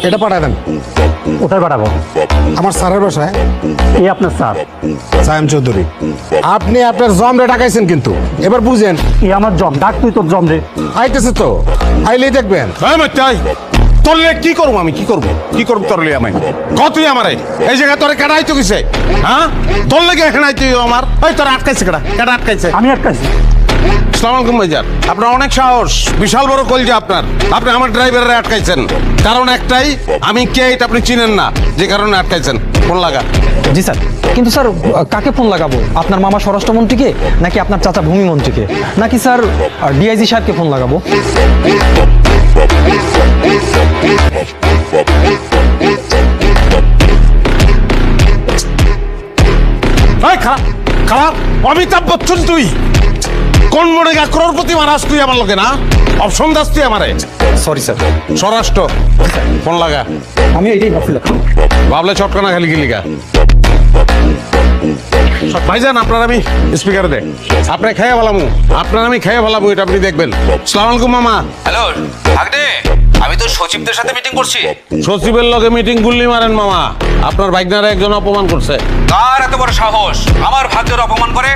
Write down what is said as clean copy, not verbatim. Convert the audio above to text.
এটা পাঠায় দেন। কোথায় পাঠাবো? আমার স্যারের বাসায়। এই আপনার স্যার? সায়েম চৌধুরী, আপনি আপনার জমরে ডাকাইছেন কিন্তু এবার বুঝেন। এই আমার জম, ডাক তুই তোর জম রে। আইতেছে তো, আইলেই দেখবেন। তোরলে কি করবো আমি, কি করবো তোরলে আমি কতই আমারে এই জায়গায় তোরে কেডাই তো কিসে? হ্যাঁ, তোর লেগে এখানে আইতে আমার ওই তোর আটকাইছে কেডা আটকাইছে? আমি আটকাইছি। আসসালামু আলাইকুম ভাইজান, আপনার অনেক সাহস, বিশাল বড় কলজা আপনার। আপনি আমার ড্রাইভারে আটকাইছেন, কারণ একটাই, আমি কে এটা আপনি চিনেন না, যে কারণে আটকাইছেন। ফোন লাগা। জি স্যার, কিন্তু স্যার কাকে ফোন লাগাবো? আপনার মামা স্বরাষ্ট্রমন্ত্রীকে, নাকি আপনার চাচা ভূমিমন্ত্রীকে, নাকি স্যার ডিআইজি সাহেবকে ফোন লাগাবো? খারাপ অমিতাভ বচ্চন, তুই কোন মনে গা করোড়পতি মারাস তুই আমার লোকে না? অপশন দাস তুই আমারে? Sorry sir. স্বরাষ্ট্র, ফোন লাগা। আমি এইটাই ভাবছিলাম। ভাবলে চটকানা খালি গিলিগা। ভাইজান আপনার আমি স্পিকারে দেখ, আপনার খাইয়া ভালামু, আপনার আমি খাইয়া ভালামু, এটা আপনি দেখবেন। আসসালামু আলাইকুম মামা। হ্যালো ভাগ্নে, আমি তো সচিবদের সাথে মিটিং করছি। সচিবের লগে মিটিং গুল্লি মারেন মামা, আপনার ভাগ্নারে একজন অপমান করছে। কার এত বড় সাহস আমার ভাগ্যের অপমান করে?